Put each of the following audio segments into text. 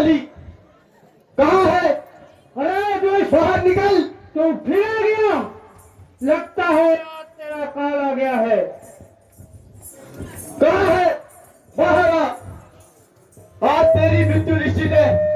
वाली कहाँ है? अरे जो बाहर निकल। तो फिर आ गया, लगता है आज तेरा काल आ गया है। कहाँ है? बाहर आ। आज तेरी मृत्यु निश्चित है।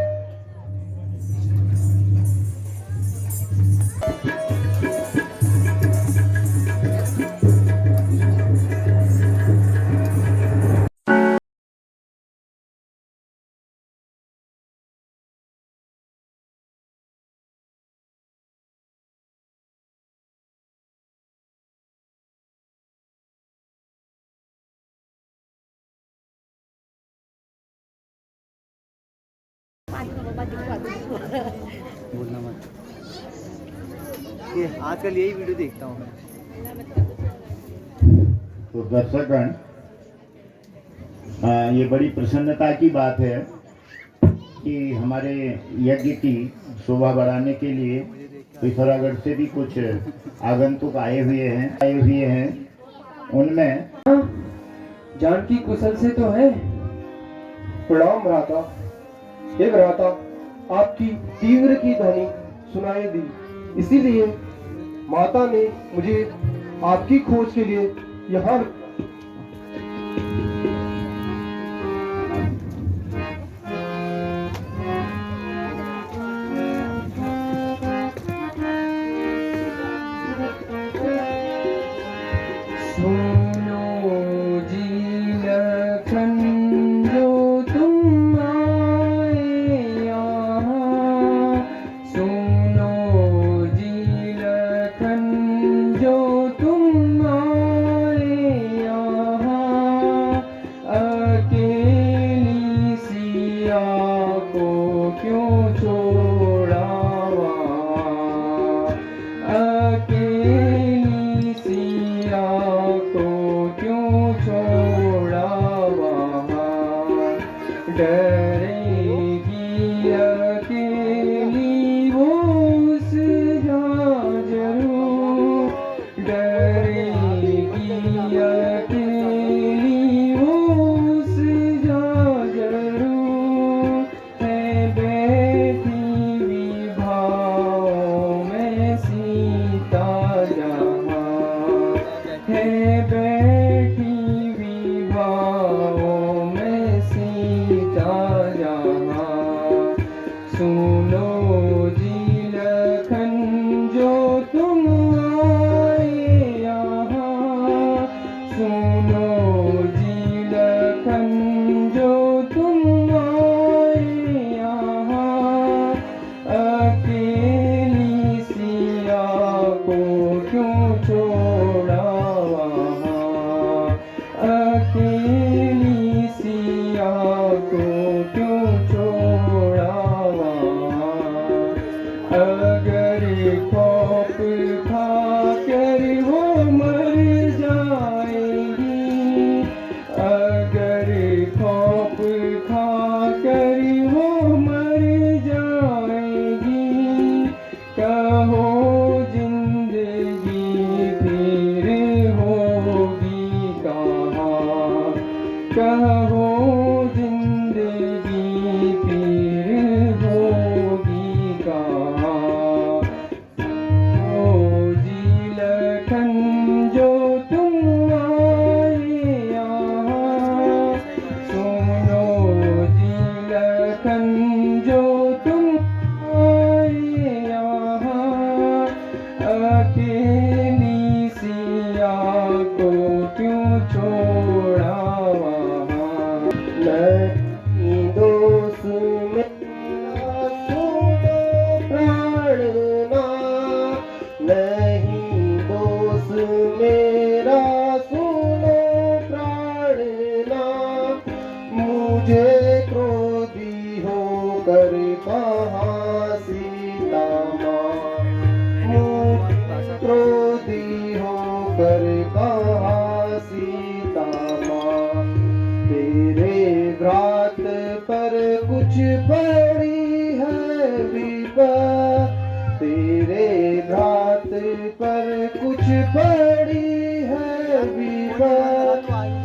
बोलना मत। ये आजकल यही वीडियो देखता हूँ मैं। तो दर्शकगण, ये बड़ी प्रसन्नता की बात है कि हमारे यज्ञ की शोभा बढ़ाने के लिए पिथौरागढ़ से भी कुछ आगंतुक आए हुए हैं। उनमें जानकी कुशल से तो है। प्रणाम भ्राता। हे भ्राता, आपकी तीव्र की ध्वनि सुनाई दी, इसीलिए माता ने मुझे आपकी खोज के लिए यहाँ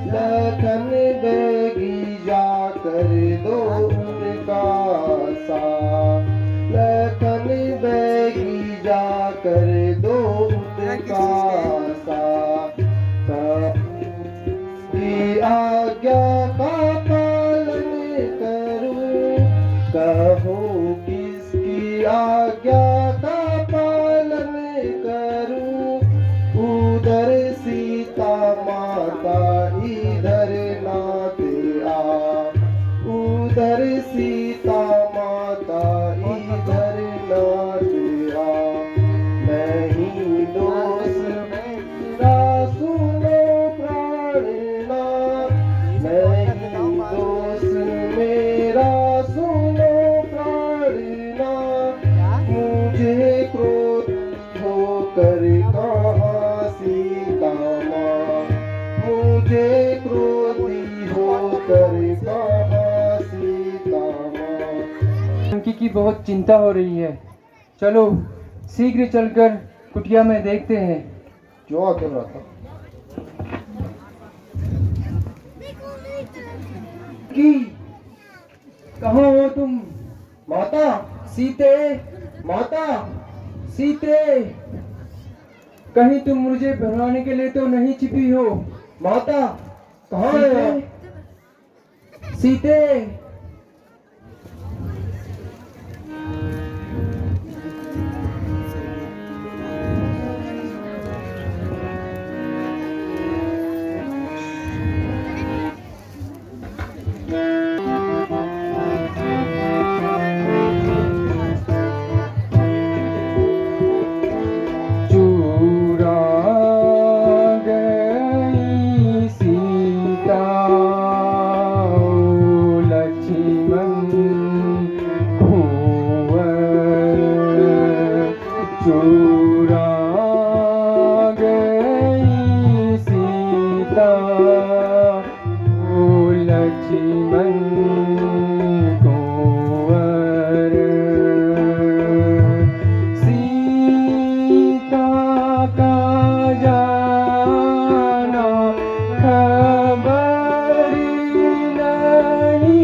लखन बेगी जाकर दो उनका सा, लखन बैगी जाकर दो का सा, की आज्ञा का पालन करूं, कहो किसकी आज्ञा का पालन करूं, उधर सीता माता इधर नाथ आ, उधर सीता माता इधर नाथ आ, नहीं दोष मेरा सुनो प्राणनाथ, नहीं दोष मेरा सुनो प्राणनाथ, मुझे क्रोध होकर कहाँ सीता माँ, मुझे क्रोधी होकर कहाँ सीता माँ। उनकी की बहुत चिंता हो रही है। चलो शीघ्र चलकर कुटिया में देखते हैं। जो आकर रहा था की कहाँ हो तुम? माता, सीते, माता, सीते, कहीं तुम मुझे भगाने के लिए तो नहीं छिपी हो? माता, कहाँ है आप? सीते, सीते, चूरा गई सीता, ओ लक्ष्मण कुंवर, चूरा गई सीता, ओ लक्ष्मण कुंवर, सीता का जाना खबर नहीं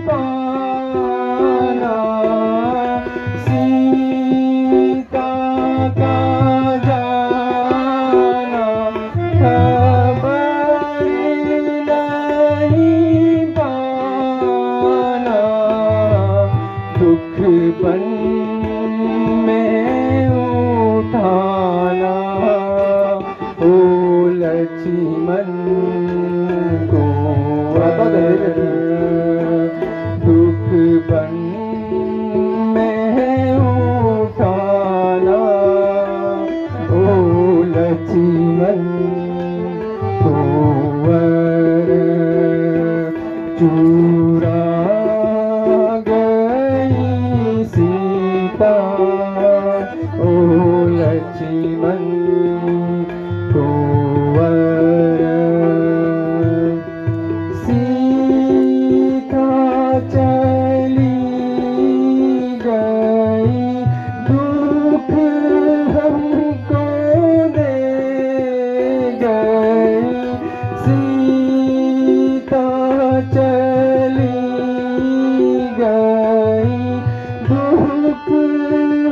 पाना, सीता का जाना खबर नहीं पाना, दुख बन में उठाना, ओ लक्ष्मण कुंवर, दुख बन में उठाना, ओ लक्ष्मण कुंवर, चूरा गई सीता, ओ लक्ष्मण कुंवर, सीता चली गई, दुख हमको दे गई, सीता चली गई, दुख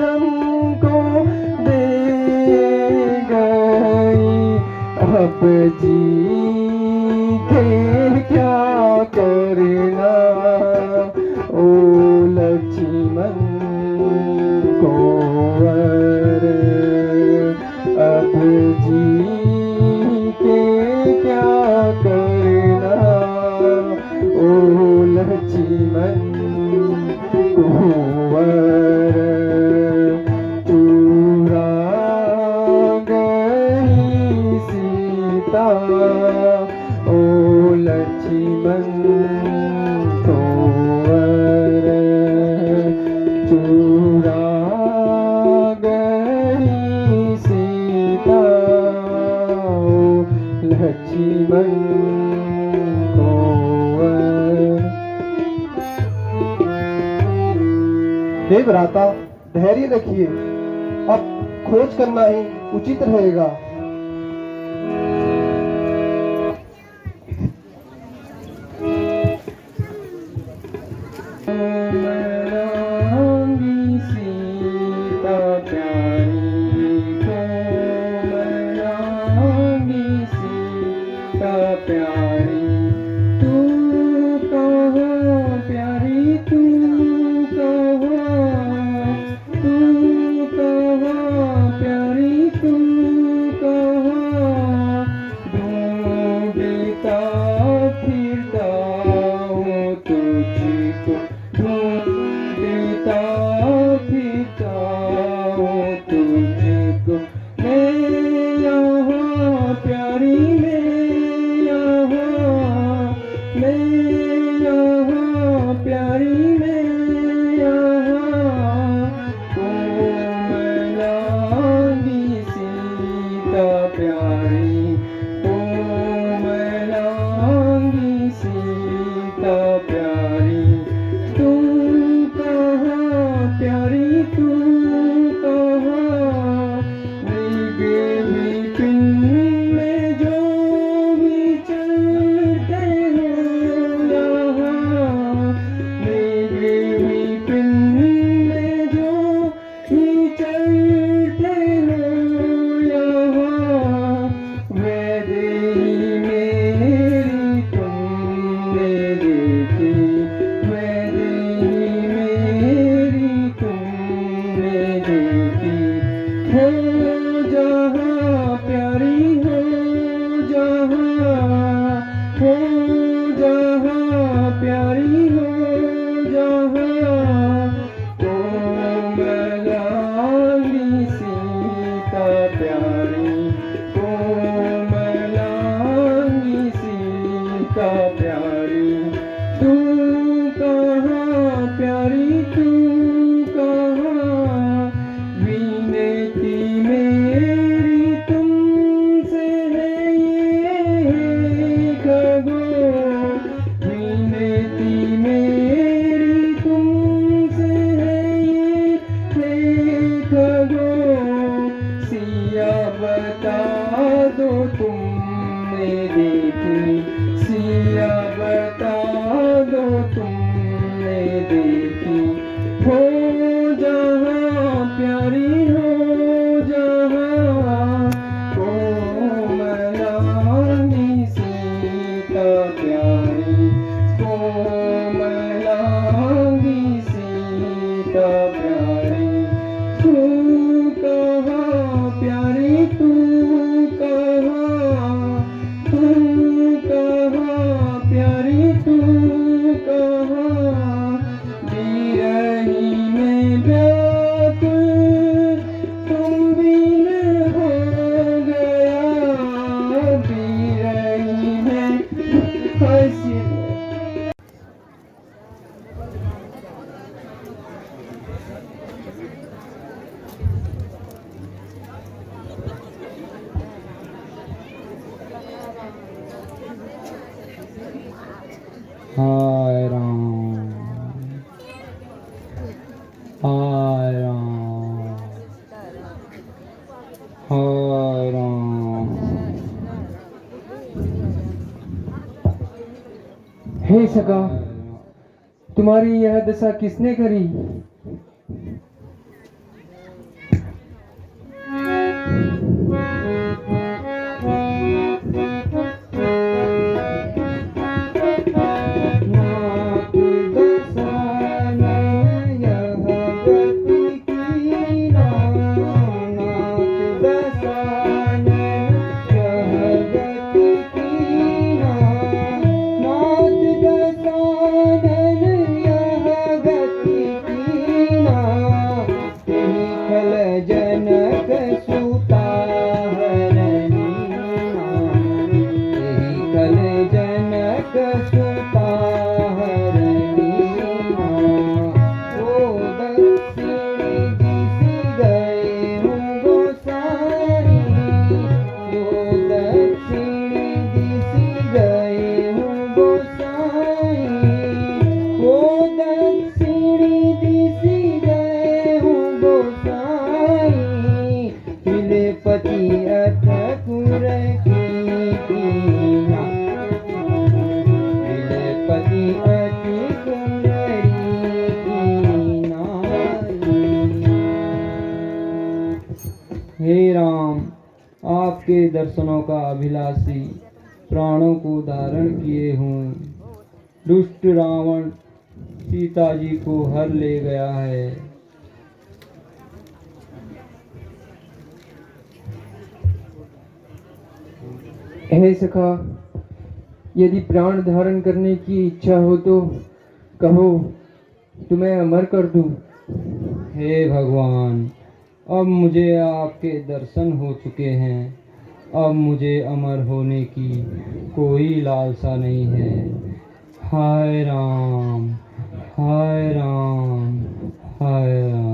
हमको दे गई, अब जी के क्या करना, ओ लक्ष्मण कुंवर, अब जी के क्या करना, ओ लक्ष्मण कुंवर, चूरा गई सीता, ओ लक्ष्मण कुंवर, चूरा गई सीता, ओ लक्ष्मण कुंवर। देवराता, धैर्य रखिए, अब खोज करना ही उचित रहेगा। राम देखी हो जहाँ प्यारी हो जहाँ कोमलांगी सीता प्यारी कोमलांगी सीता प्यारी तू कहाँ प्यारी तू कहाँ प्यारी तू कहाँ बिरही में व्याकुल तुम बिन हो गया बिरही में हंसी हाय राम हाय राम हाय राम। हे सखा तुम्हारी यह दशा किसने करी? जनक सुता हरनी कल जनक सुता हरनी ओ दक्षिण दिश गए हूँ गोसाई ओ दक्षिण दिश गए हूँ गोसाई ओ दक्षिण दिश गए हूँ गोसाई मिले पति अठकुर कीना मिले पति अठकुर कीना। हे राम आपके दर्शनों का अभिलाषी प्राणों को धारण किए हूँ दुष्ट रावण सीता जी को हर ले गया है। हे सखा यदि प्राण धारण करने की इच्छा हो तो कहो तुम्हें अमर कर दूं। हे भगवान अब मुझे आपके दर्शन हो चुके हैं अब मुझे अमर होने की कोई लालसा नहीं है। हाय राम हाय राम हाय राम।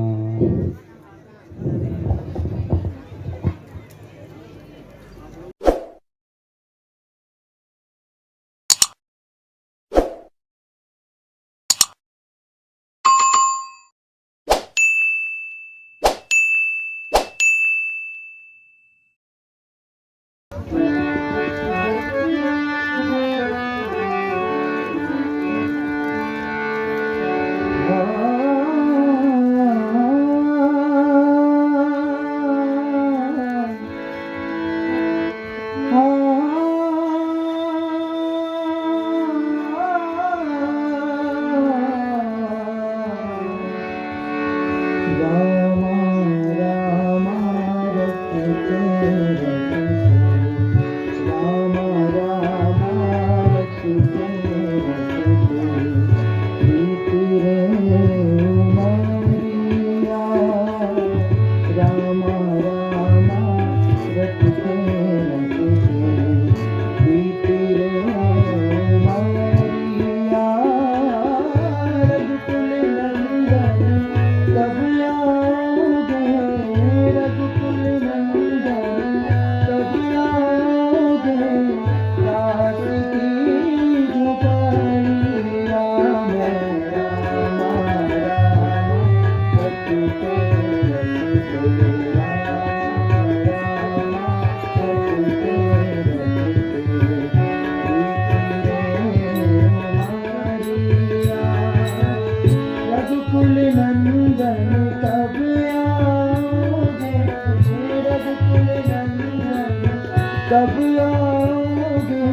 कब आओगे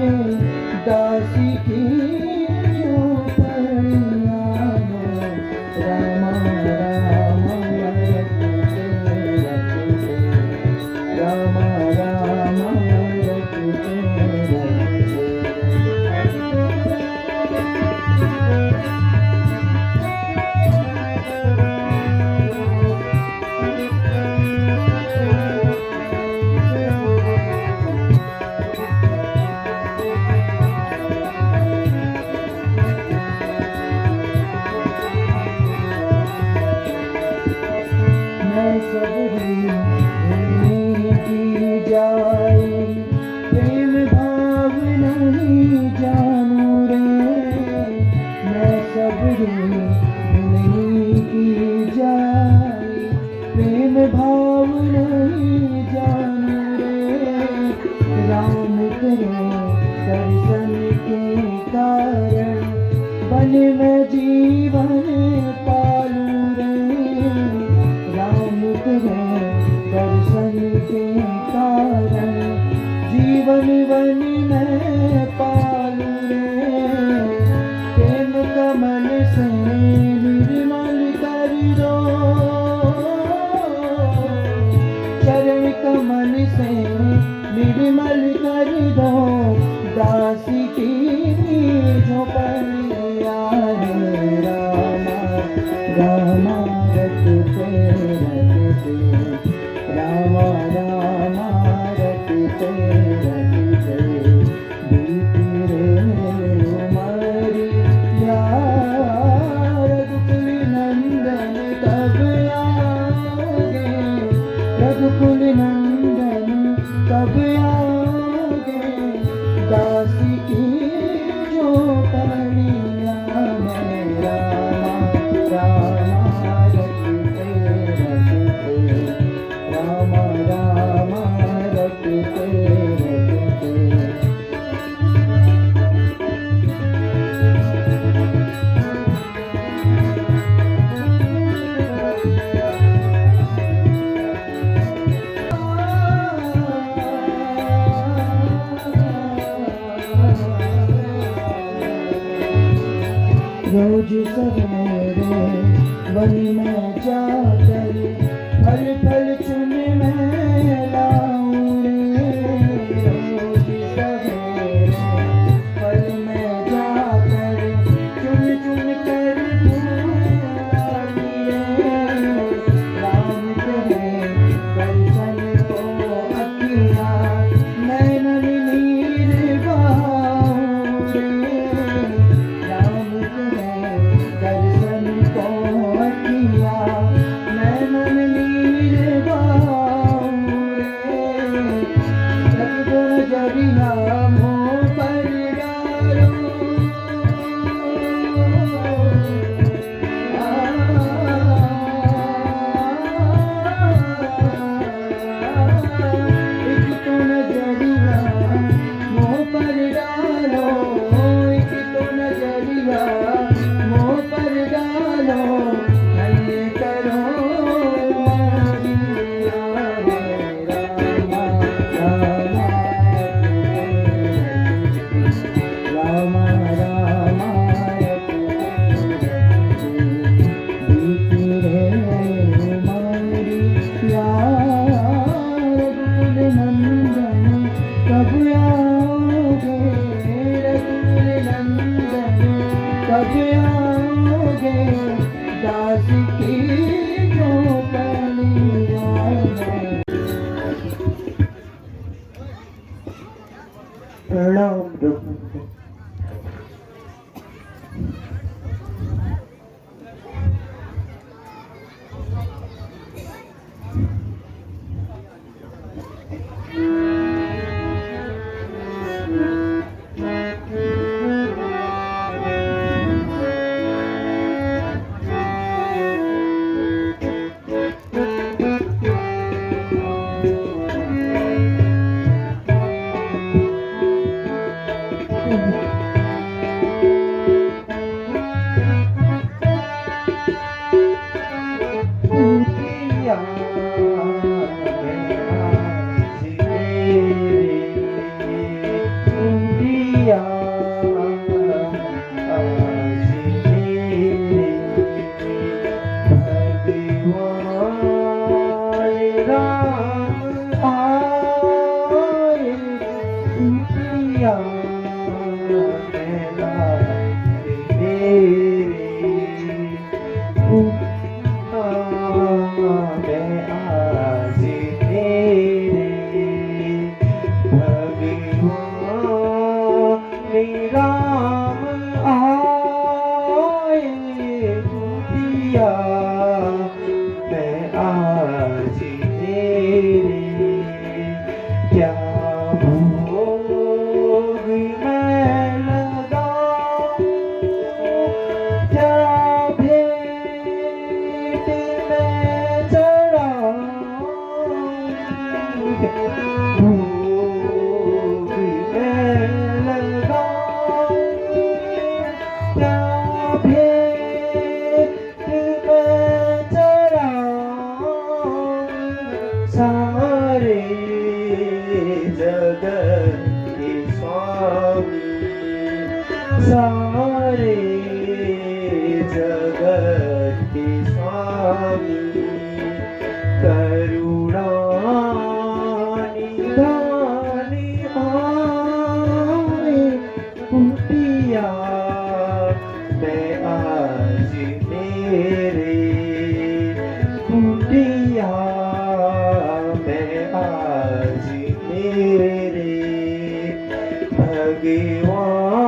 दासी की जो परियां रामा रामा रटते रटते रामा रामा रटते रटते मैं सबरी की जाए प्रेम भाव नहीं जानू रे मैं सबरी की जाए प्रेम भाव नहीं जानू रे राम तेरे दर्शन के कारण बन में जीवन पालू रे राम तेरे दर्शन के कारण जीवन वन में पालू रे प्रेम कमल से निर्मल कर दो चरण कमल से निर्मल कर दो दासी की झोपड़िया है रामा रामा रटते रटते रामा रामा रटते रटते बीती रे उमरिया रघुकुल नंदन कब आओगे रघुकुल नंदन कब आओगे दासी की जो परियां मैं रामा रामा रटते रटते रामा रामा रटते रटते रोज सवेरे वन में जाकर फल फल चुन में लाऊं रे रोज सवेरे फल में जाकर चुन चुन कर फूल रे राम तेरे दर्शन को अखियाँ नैनन नीर बहाऊं रे राम तेरे दर्शन को अखियाँ नैनन नीर बहाऊं रे रख दो नजरिया मुँह पर डालो एक तो नजरिया मुँह पर डालो एक तो नजरिया मुँह पर डालो हल्ले करो मोरिया रे रामा रामा रामा रामा बीती रे उमरिया रघुकुल नंदन कब आओगे रघुकुल नंदन कब आओगे दासी की जो परियां मैं प्रणाम रघुकुल कुटिया मैं आज मेरे क्या भोग मैं लगाऊं, क्या भेंट मैं चढ़ाऊं, भोग मैं लगाऊं, क्या भेंट मैं चढ़ाऊं, सारे जगत के स्वामी, सारे जगत के स्वामी, करुणा निधान आए कुटिया मैं आज मेरे, कुटिया मैं आज मेरे, भगवान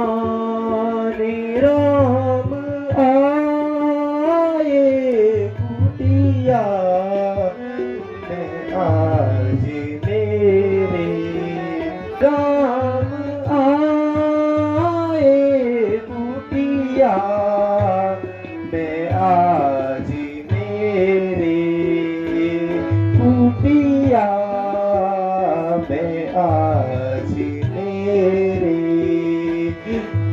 राम आए कुटिया मैं आज मेरे, राम आए कुटिया मैं आज मेरे, कुटिया मैं आज मेरे,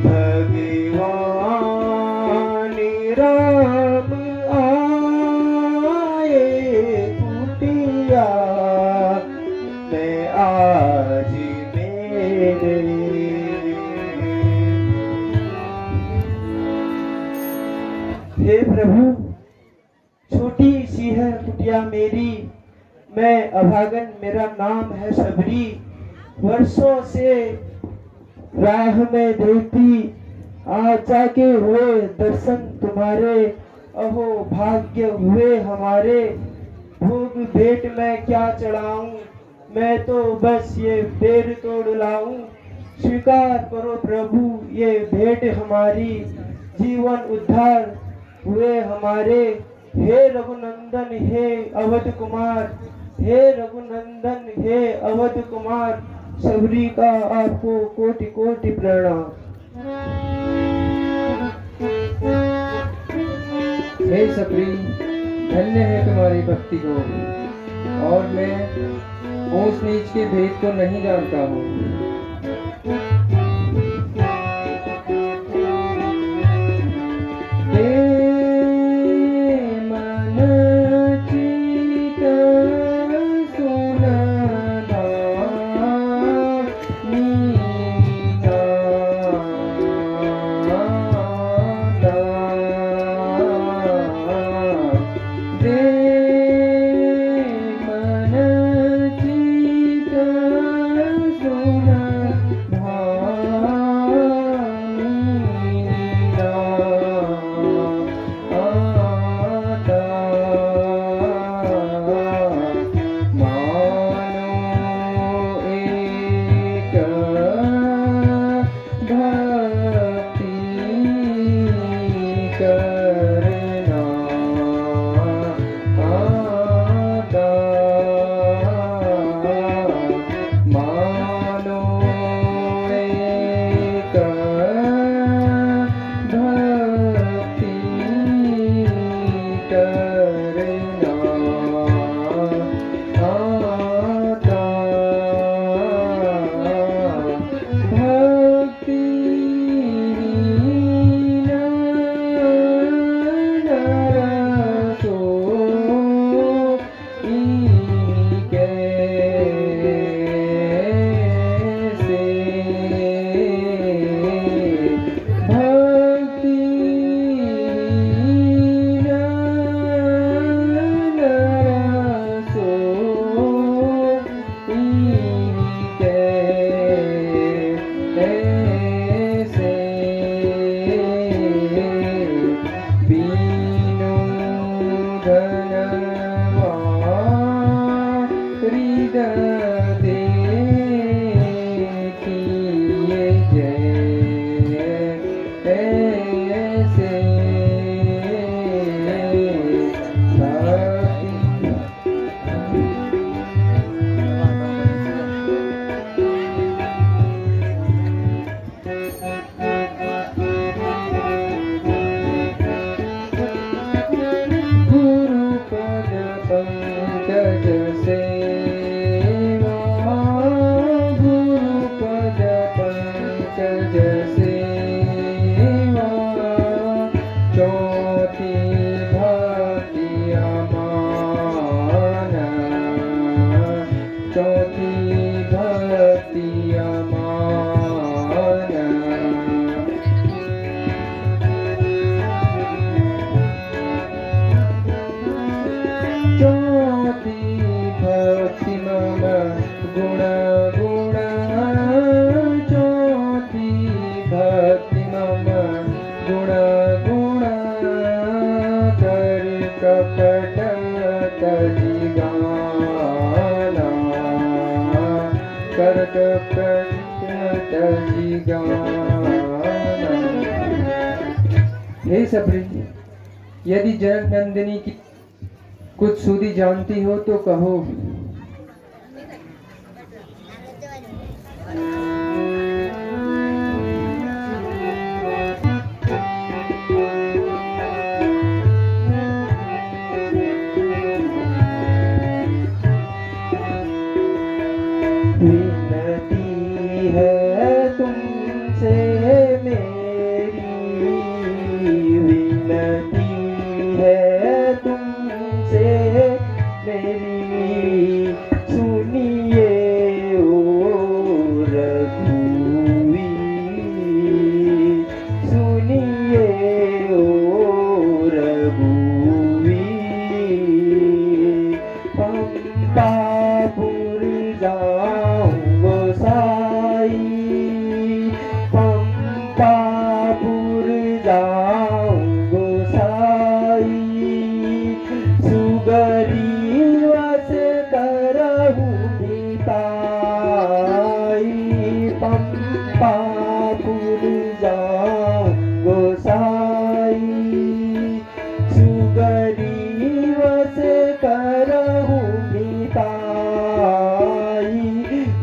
भगवान राम आए कुटिया मैं आज मेरे। हे प्रभु, छोटी सी है कुटिया मेरी, मैं अभागन, मेरा नाम है सबरी, वर्षों से राह में देखती, आज जाके हुए दर्शन तुम्हारे, अहो भाग्य हुए हमारे, भोग भेंट मैं क्या चढ़ाऊं, मैं तो बस ये पैर तोड़ लाऊं, स्वीकार करो प्रभु ये भेंट हमारी, जीवन उद्धार हुए हमारे, हे रघुनंदन हे अवध कुमार, हे रघुनंदन हे अवध कुमार, सबरी का आपको कोटि कोटि प्रणाम। हे सबरी, धन्य है तुम्हारी भक्ति को, और मैं ऊंच नीच के भेद को नहीं जानता हूँ। कपट तजी गाना कर कपट तजी गाना। हे सबरी, यदि जनक नंदिनी की कुछ सूदी जानती हो तो कहो। विनती है तुमसे मेरी, विनती है तुमसे मेरी, सुनिए ओ रघुवीर, सुनिए ओ रघुवीर। पंपापुर जाऊं गोसाई, पंपापुर जाऊं गोसाई, सुगरीव से करहूं बिताई, पंपापुर जाऊं गोसाई, सुगरीव से करहूं बिताई,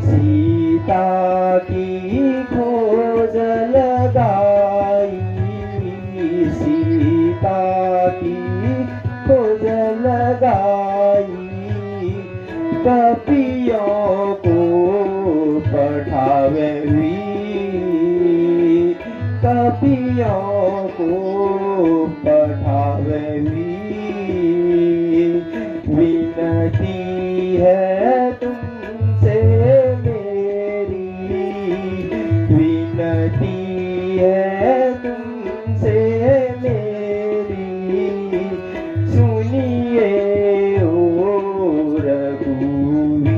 सीता की खोज लगाई, सीता की खोज लगाई, कपियों को पठावे वीर, कपियों को पठावे वीर। विनती है तुमसे मेरी, विनती है तुमसे मेरी, सुनिए ओ रघुवीर,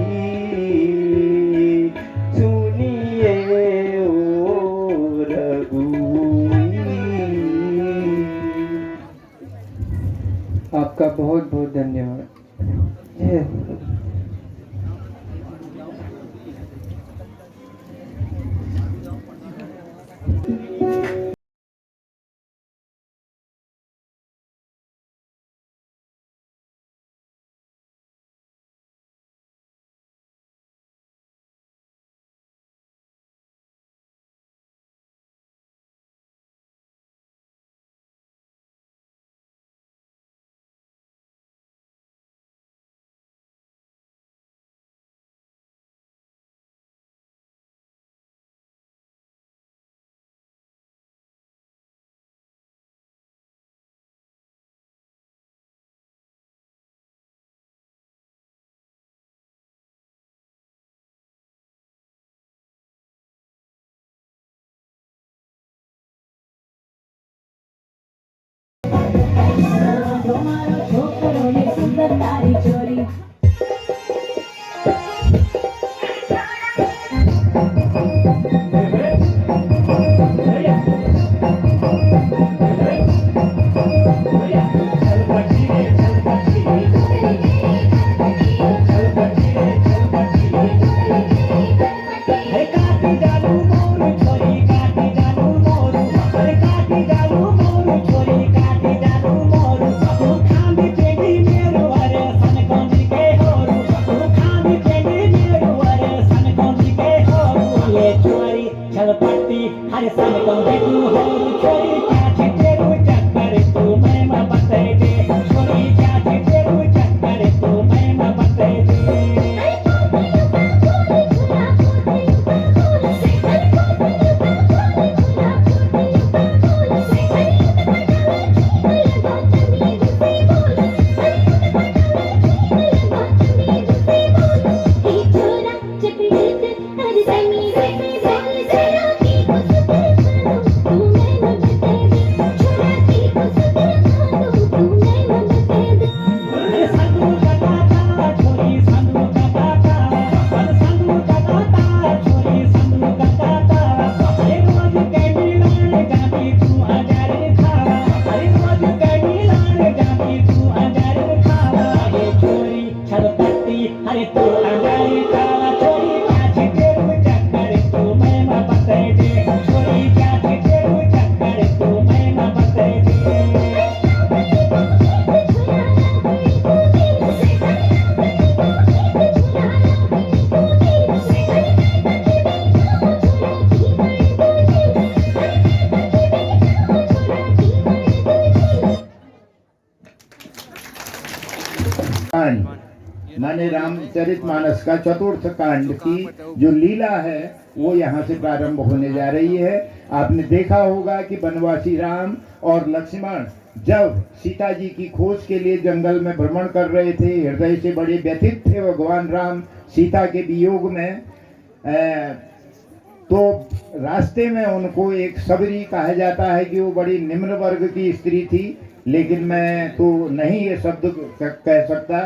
सुनिए ओ रघुवीर। आपका बहुत बहुत धन्यवाद। काटी जालू मोरू, खांदी टेढ़ी मेरो हरे सन कंजी के कांड माने रामचरितमानस का चतुर्थ कांड की जो लीला है वो यहाँ से प्रारंभ होने जा रही है। आपने देखा होगा कि वनवासी राम और लक्ष्मण जब सीता जी की खोज के लिए जंगल में भ्रमण कर रहे थे, हृदय से बड़े व्यथित थे भगवान राम सीता के वियोग में। तो रास्ते में उनको एक सबरी कहा जाता है कि वो बड़ी निम्न वर्ग की स्त्री थी, लेकिन मैं तो नहीं ये शब्द कह सकता।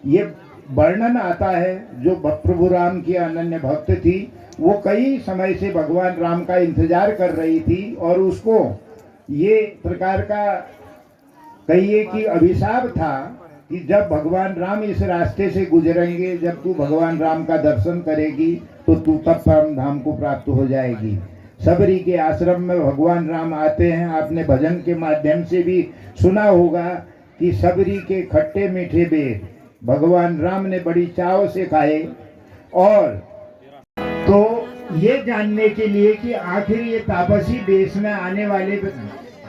ये वर्णन आता है जो प्रभु राम की अनन्य भक्त थी, वो कई समय से भगवान राम का इंतजार कर रही थी और उसको ये प्रकार का कहिए कि अभिशाप था कि जब भगवान राम इस रास्ते से गुजरेंगे, जब तू भगवान राम का दर्शन करेगी तो तू तब परम धाम को प्राप्त हो जाएगी। सबरी के आश्रम में भगवान राम आते हैं। आपने भजन के माध्यम से भी सुना होगा कि सबरी के खट्टे मीठे बेर भगवान राम ने बड़ी चाव से खाए। और तो ये जानने के लिए कि आखिर ये तापसी देश में आने वाले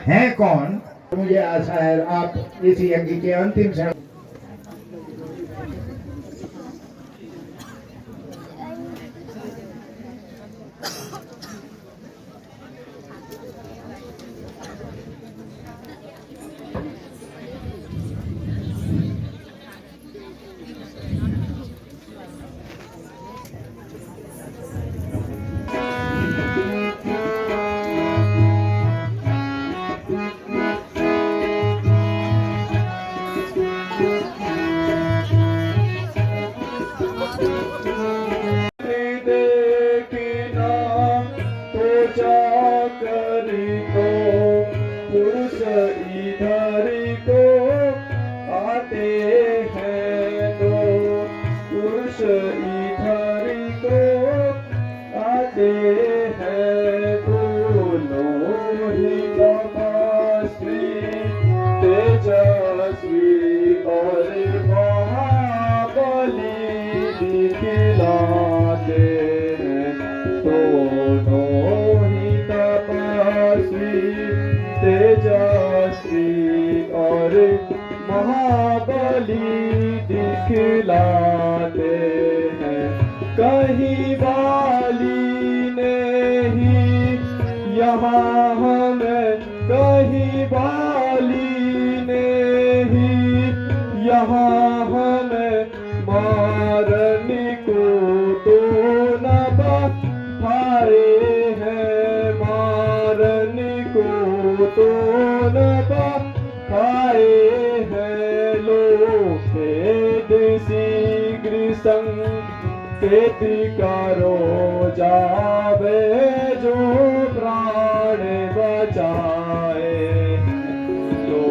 हैं कौन, मुझे आशा है आप इस यज्ञ के अंतिम क्षण दिखलाते हैं। कहीं वाली नहीं यहाँ हमें, कहीं वाली नहीं यहाँ हमें, मारने को तो न बहारे हैं, मारने को तो न बहारे हैं। लोग शीघ्र संकेत करो जावे जो प्राण बचाए, जो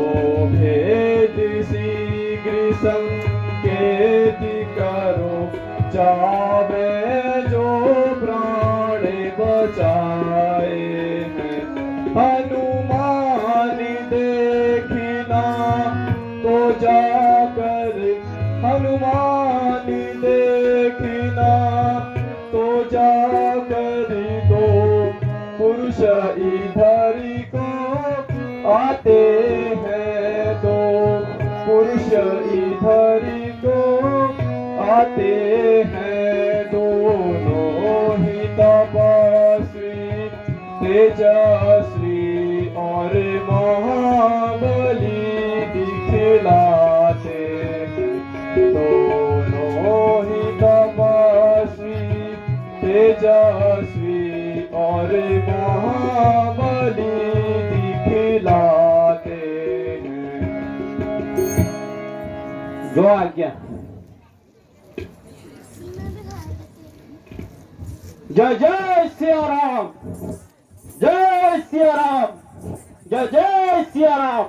भेद शीघ्र संकेत करो जावे जो प्राण बचाए। हनुमान देखना तो जाकर, हनुमान देखना तो जाकर दो पुरुष इधर को आते हैं, दो पुरुष इधर को आते हैं। दोनों ही तपस्वी तेजस्वी और महाबली दिखलाते, दोनों ही तपस्वी तेजस्वी और महाबली दिखलाते हैं। दो आज्ञा। जय जय सिया राम, जय सिया राम, जय जय सिया राम।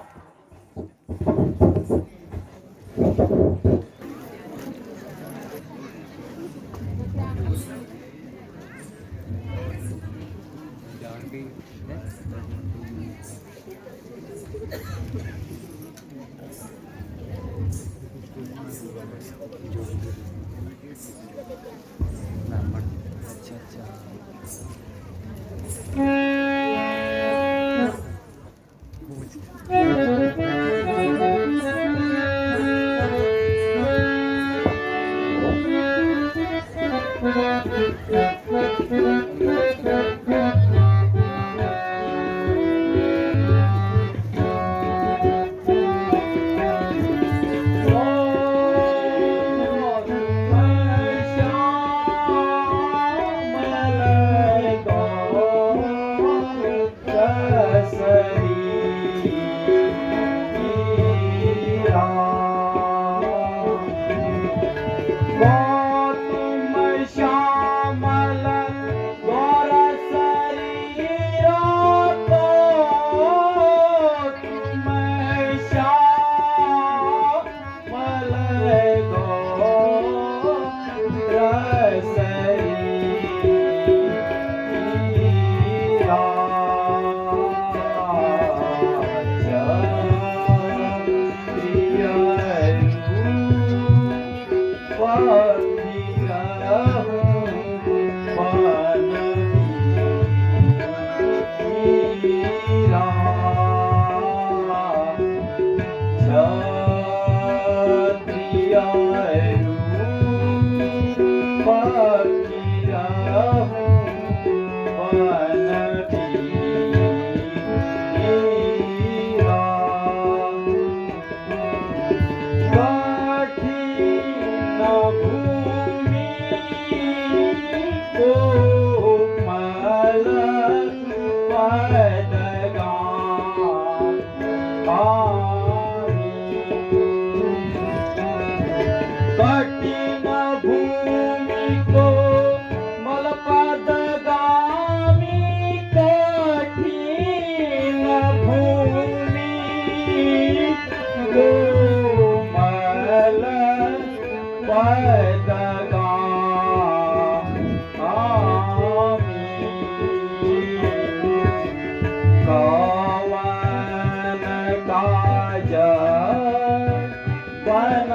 वन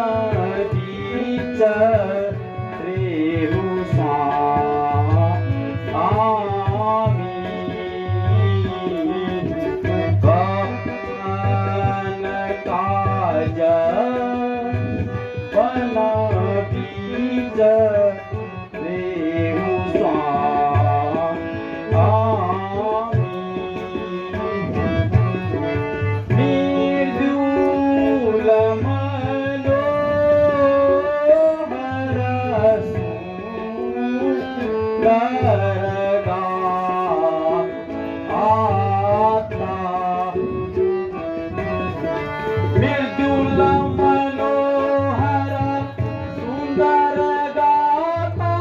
बीच रेहु स्वामी कवन काज वन बीच रेहु स्वामी निर्दूल मनोहर सुंदर गाता निर्दूल मनोहर सुंदर गाता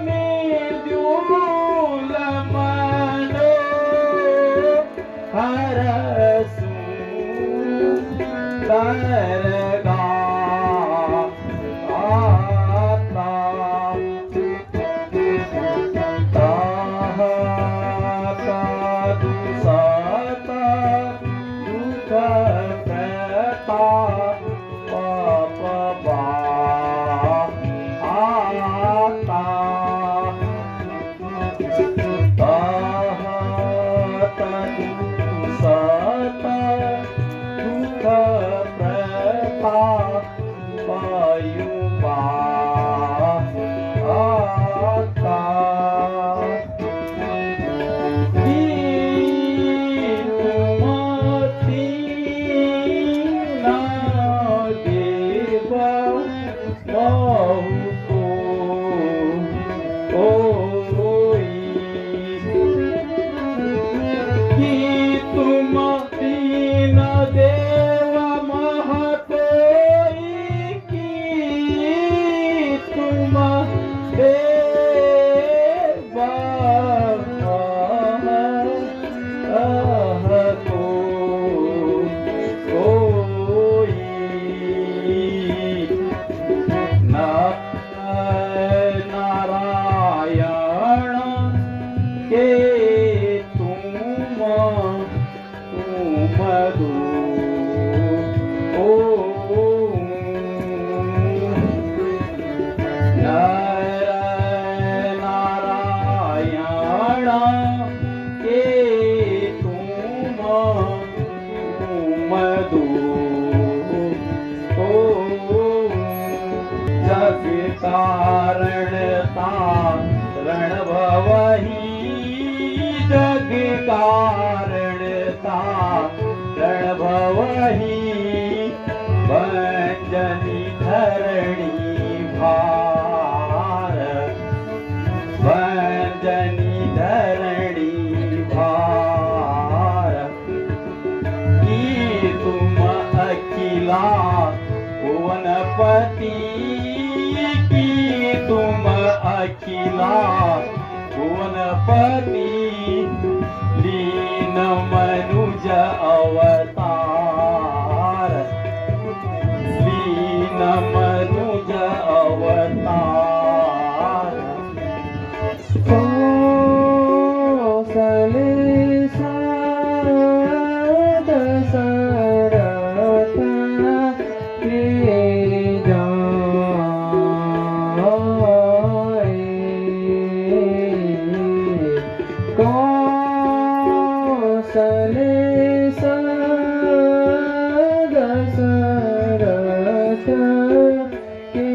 निर्दूल मनोहर सुंदर गाता ताहता दुसता दुख प्रता पाप आता ताहता दुसता दुख प्रता पायुबा आता कीर्तमती ना देवा बहुतो ओई कि तुम दीन देव महतोई कि तुम देव महतो कोई नारायण के तुम दो ओ नारायण के तुम दो ओ जग कारणता रण भवहि जग कारणता रण भवहि वंजनी धरणी भार वंजनी धरणी भार की तुम अखिला भुवनपति की तुम अखिला भुवनपति लीन मनुज अवतार लीन मनुज अवतार कौसले दशरथ के जाए कौसले दशरथ के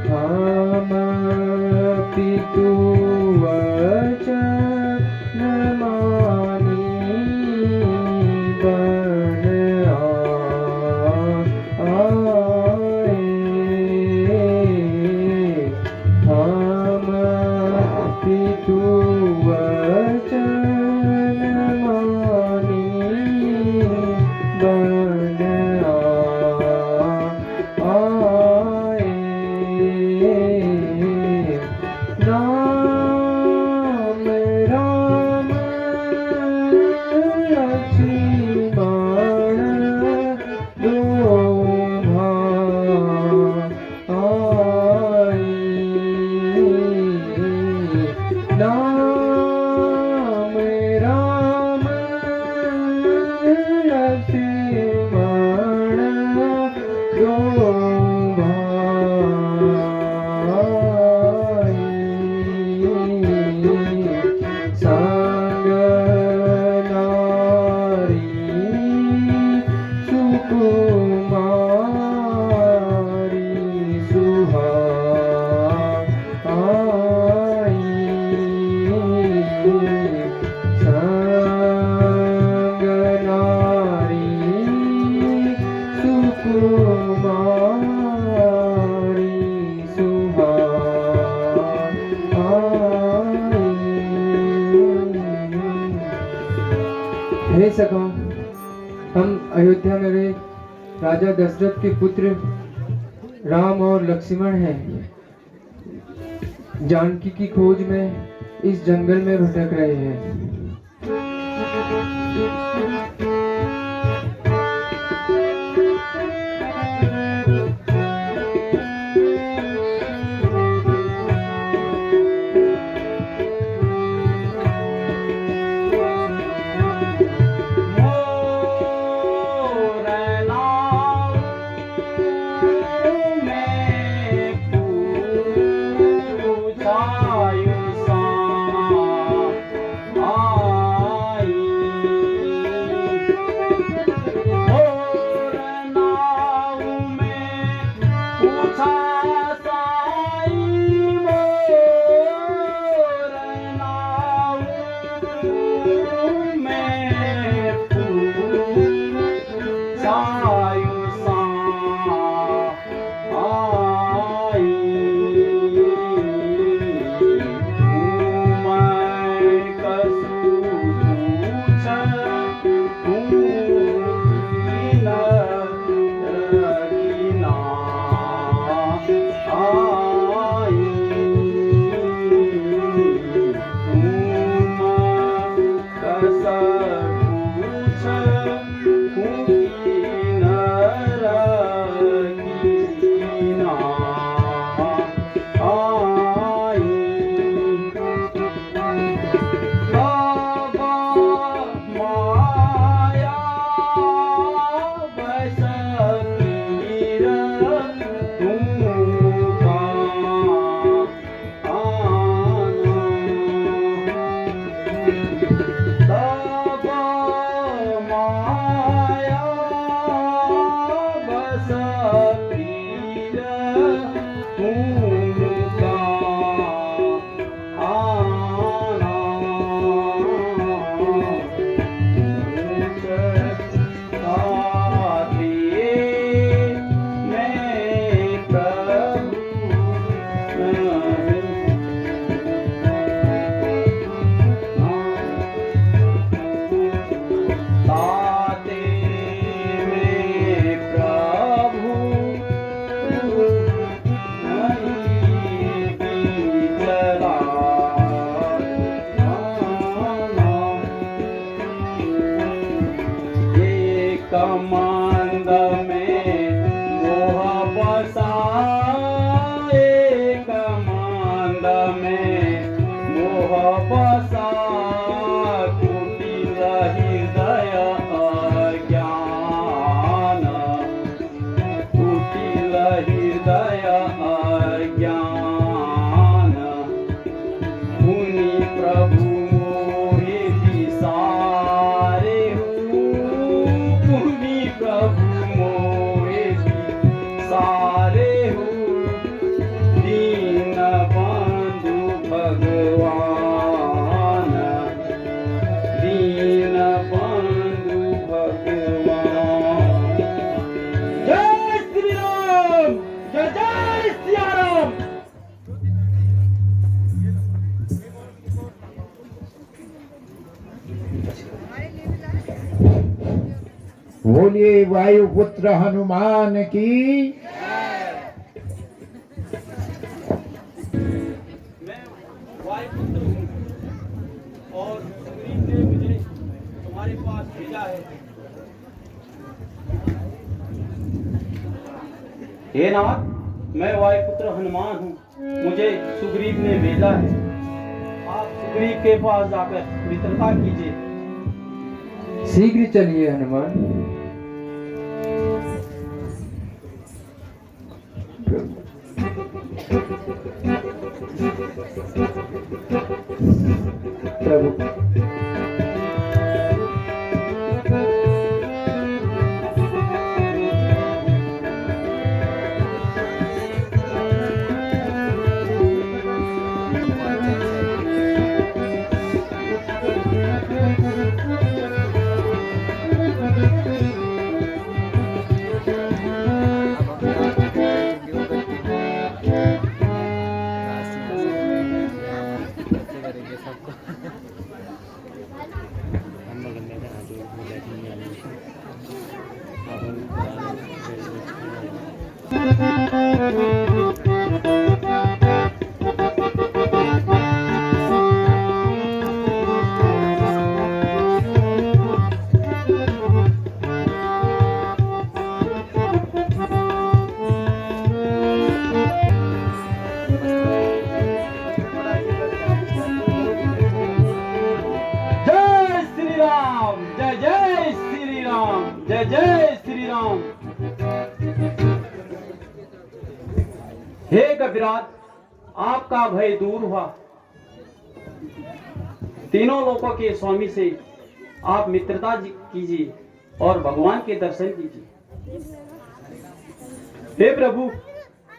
हम पितु वचन मानी बन आए हम पितु वचन हे सखा, हम अयोध्या में रहे राजा दशरथ के पुत्र राम और लक्ष्मण हैं। जानकी की खोज में इस जंगल में भटक रहे हैं। बोलिए वायुपुत्र हनुमान की। मैं वायुपुत्र हूँ और सुग्रीव ने मुझे तुम्हारे पास भेजा है। हे नाथ, मैं वायुपुत्र हनुमान हूँ, मुझे सुग्रीव ने भेजा है। आप सुग्रीव के पास जाकर मित्रता कीजिए। शीघ्र चलिए हनुमान। प्रभु जय श्री राम, जय जय श्री राम, जय जय श्री राम। हे कपिराज, आपका भय दूर हुआ। तीनों लोकों के स्वामी से आप मित्रता कीजिए और भगवान के दर्शन कीजिए। हे प्रभु,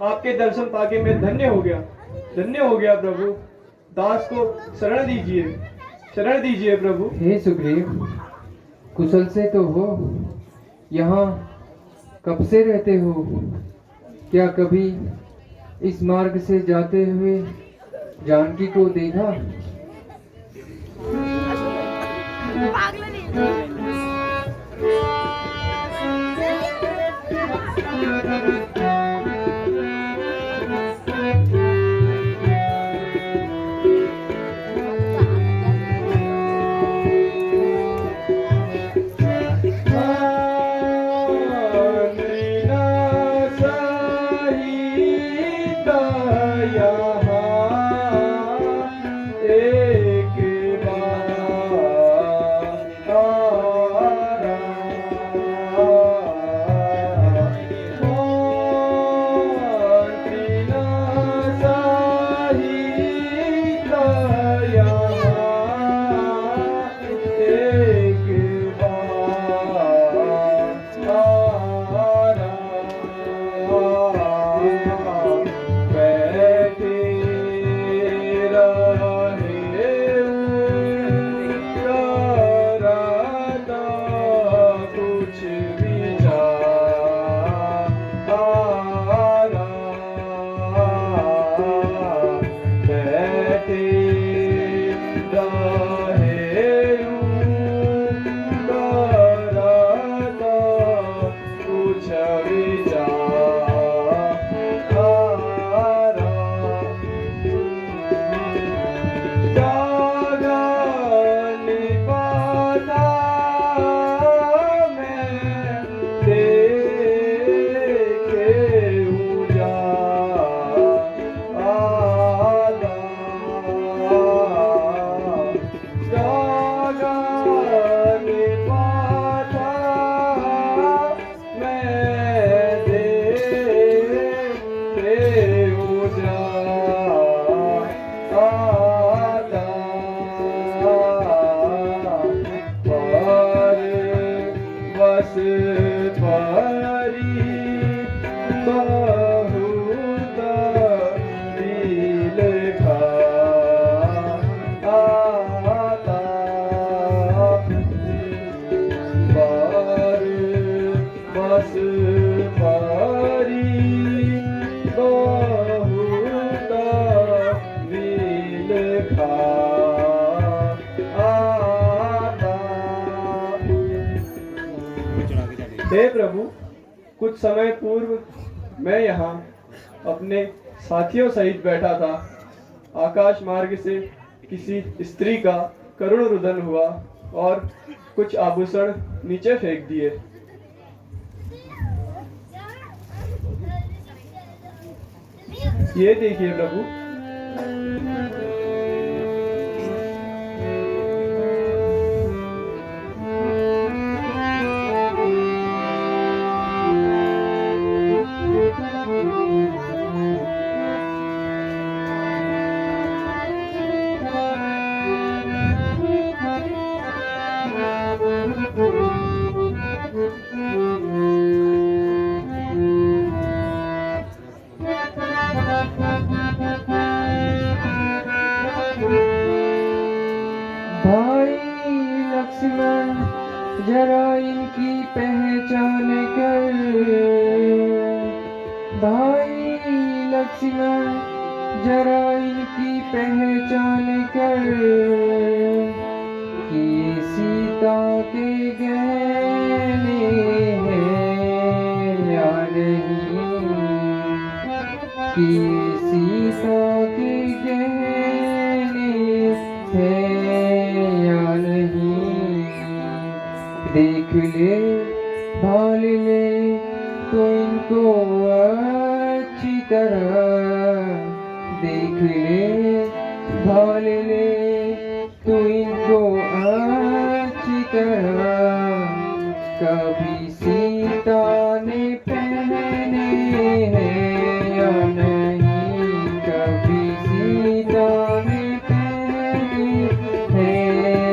आपके दर्शन पाके मैं धन्य हो गया, धन्य हो गया प्रभु। दास को शरण दीजिए, शरण दीजिए प्रभु। हे सुग्रीव, कुशल से तो हो? यहाँ कब से रहते हो? क्या कभी इस मार्ग से जाते हुए जानकी को देखा? हे प्रभु, कुछ समय पूर्व मैं यहाँ अपने साथियों सहित बैठा था। आकाश मार्ग से किसी स्त्री का करुण रुदन हुआ और कुछ आभूषण नीचे फेंक दिए। ये देखिए प्रभु। भाई लक्ष्मण, जरा इनकी पहचान कर। भाई लक्ष्मण, जरा इनकी पहचान कर कि ये सीता के गहने हैं या नहीं। कि सीता के गहने हैं या नहीं। देख ले भाल ले तो इनको अच्छी तरह, देख ले भाल ले तो इनको अच्छी तरह। कभी सीता ने पहने हैं या नहीं, कभी सीता ने पहने हैं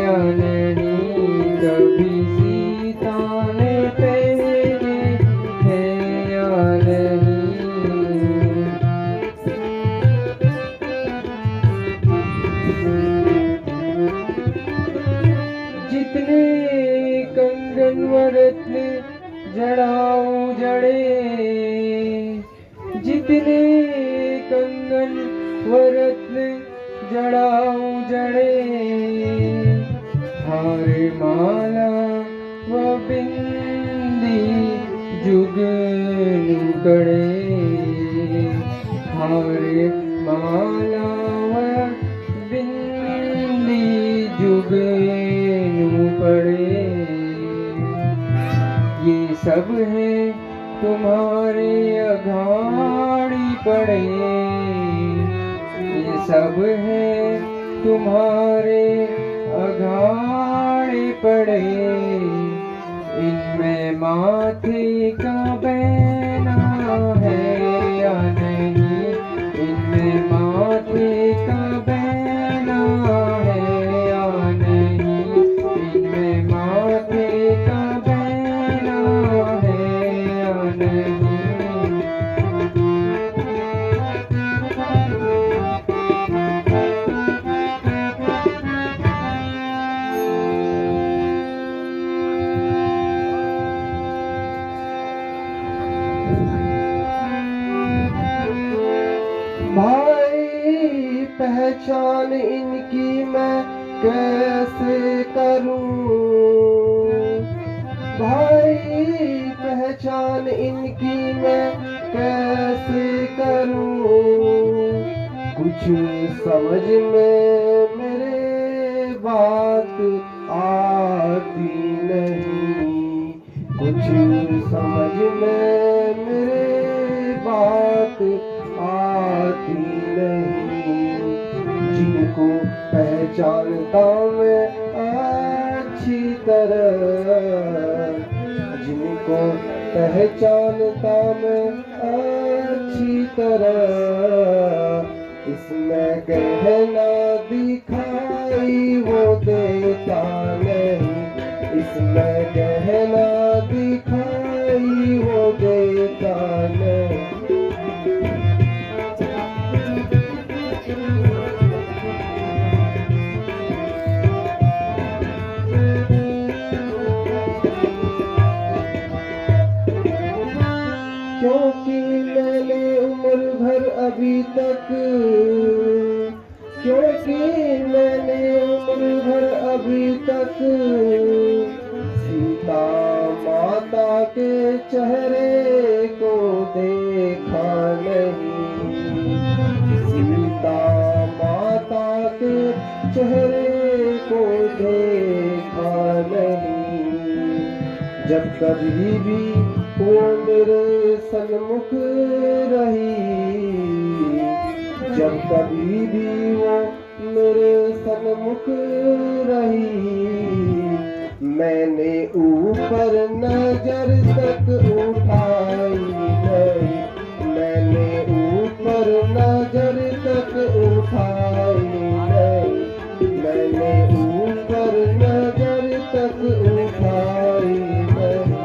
या नहीं, कभी सीता ने पहने हैं या नहीं। जितने कंगन व रत्न जड़ाऊ जड़े, जितने कंगन व रत्न जड़ाऊ जड़े, हार माला व बिंदी जुगनू कड़े, हार माला व बिंदी जुगनू पड़े। ये सब है तुम्हारे अघाड़ी पड़े, ये सब है तुम्हारे अघाड़े पड़े। इनमें माथे का बैना है या नहीं, इनमें माथे का बैना है या नहीं, इनमें माथे का बैना है या नहीं। भाई पहचान इनकी मैं कैसे करूं, भाई पहचान इनकी मैं कैसे करूं। कुछ समझ में मेरे बात आती नहीं, कुछ समझ में मेरे बात आती नहीं। जिनको पहचानता मैं अच्छी तरह, जिनको पहचानता मैं अच्छी तरह। इसमें गहना दिखाई वो देता नहीं, इसमें गहना दिखाई वो देता नहीं। क्योंकि मैंने उम्र भर अभी तक, क्योंकि मैंने उम्र भर अभी तक सीता माता के चेहरे को देखा नहीं, सीता माता के चेहरे को देखा नहीं। जब कभी भी वो मेरे सन्मुख रही, जब कभी भी वो मेरे सन्मुख रही। मैंने ऊपर नजर तक उठाई नहीं, मैंने ऊपर नजर तक उठाई नहीं, मैंने ऊपर नजर तक उठाई नहीं।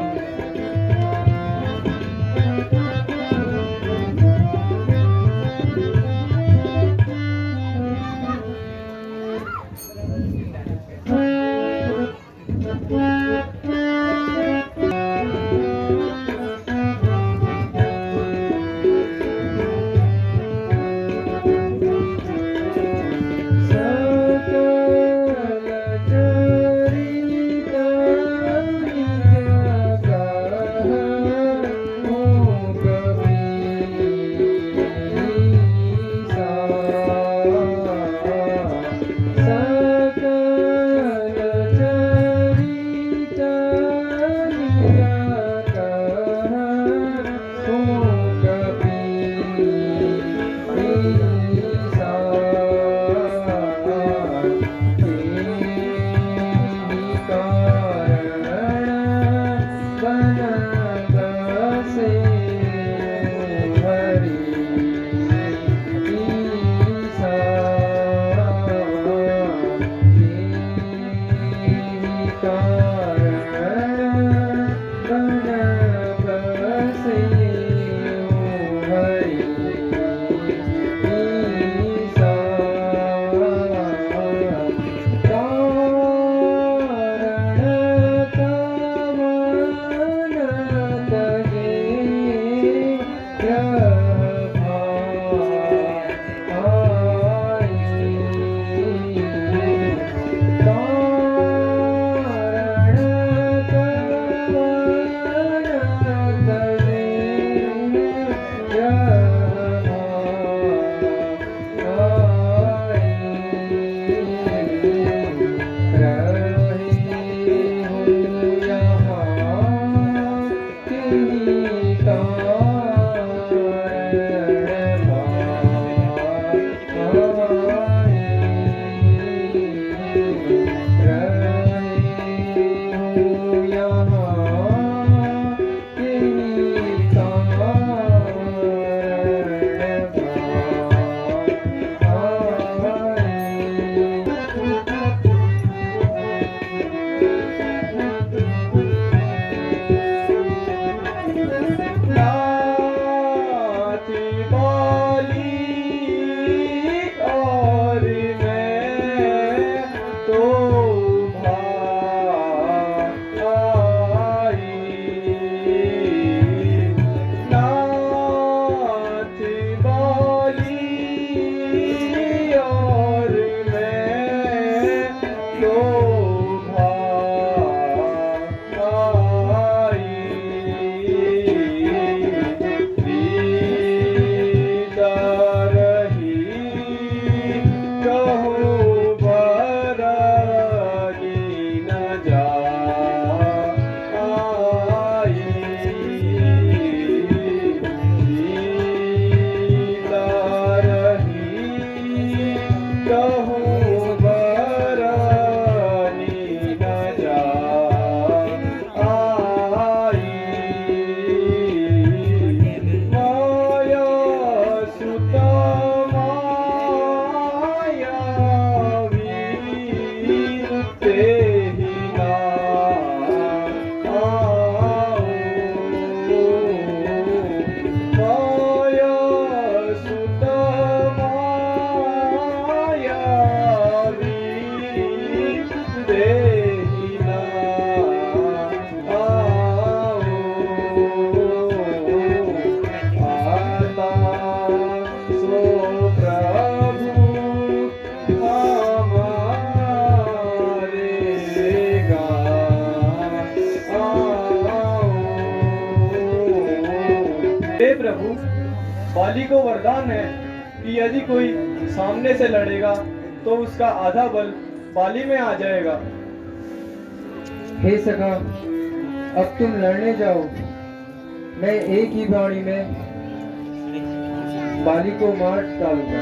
हे प्रभु, बाली को वरदान है कि यदि कोई सामने से लड़ेगा तो उसका आधा बल बाली में आ जाएगा। हे सखा, अब तुम लड़ने जाओ। मैं एक ही बाणी में बाली को मार डालूंगा।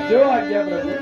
जो आज्ञा प्रभु।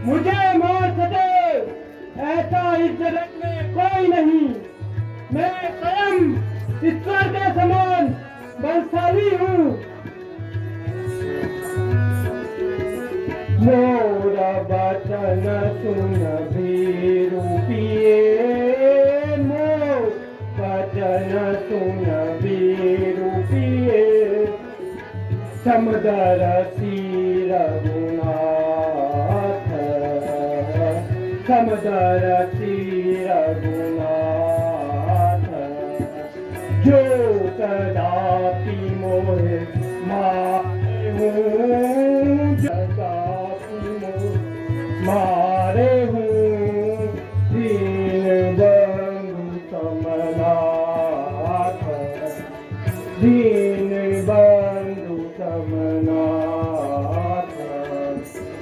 मुझे मार सके ऐसा इस जगत में कोई नहीं। मैं स्वयं ईश्वर के समान बलशाली हूँ। मोरा वचन सुन भी रूपिए, मोर वचन सुन भी रूपिए, समुदर तीर रघुनाथ, समुदर तीर रघुनाथ, जो कदापि मोहे मारे हूँ, कदापि मोहे मारे हूँ, दीन बंधु समनाथ, दीन बंधु समनाथ।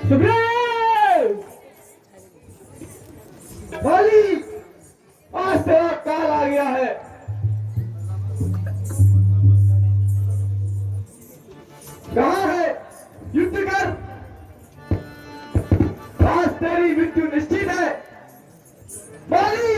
सुग्रीव, बाली, आज तेरा काल आ गया है। कहाँ है? युद्ध कर। आज तेरी मृत्यु निश्चित है। बाली,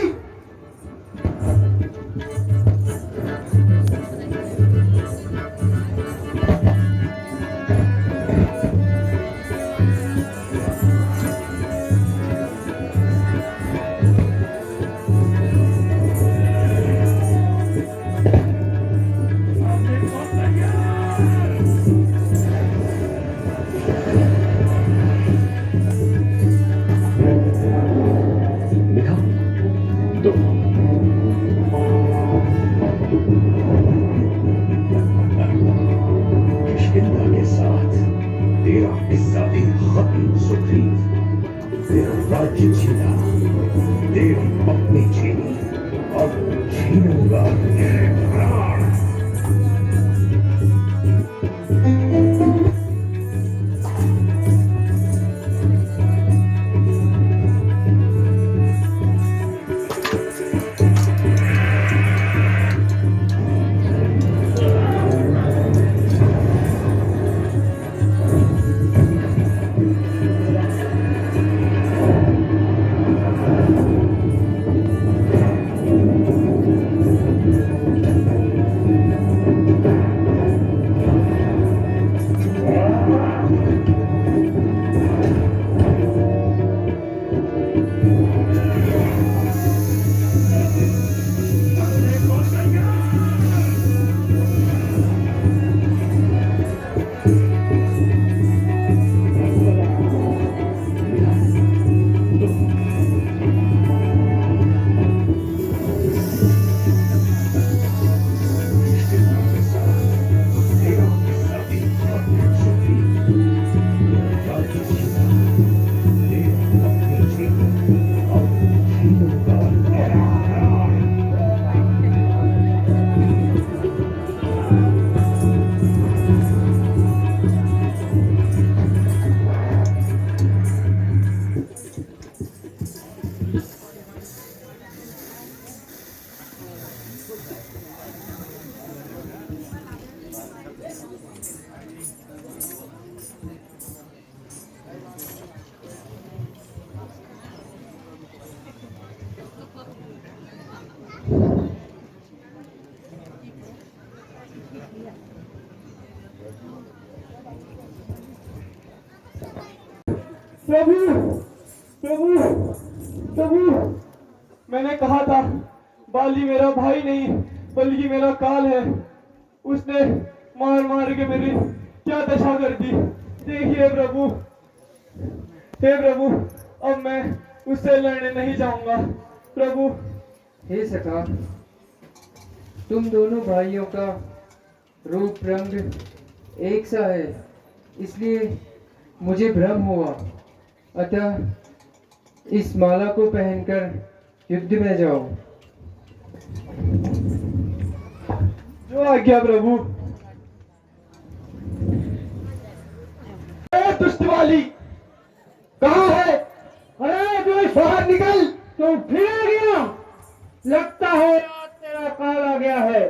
थी, तेरा राज्य छीना, तेरी पत्नी छीनी, अब छीनूंगा तेरे प्राण। प्रभु प्रभु प्रभु, मैंने कहा था बाली मेरा भाई नहीं बल्कि मेरा काल है। उसने मार मार के मेरी क्या दशा कर दी। देखिए प्रभु, हे प्रभु, अब मैं उससे लड़ने नहीं जाऊंगा। प्रभु, हे सखा, तुम दोनों भाइयों का रूप रंग एक सा है, इसलिए मुझे भ्रम हुआ। अतः इस माला को पहनकर युद्ध में जाओ। जो आज्ञा प्रभु। दुष्ट वाली कहाँ है? अरे जो बाहर निकल। तो फिर आ गया, लगता है आज तेरा काल आ गया है।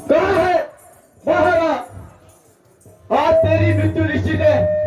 कहाँ है? बाहर आ, आज तेरी मृत्यु निश्चित है।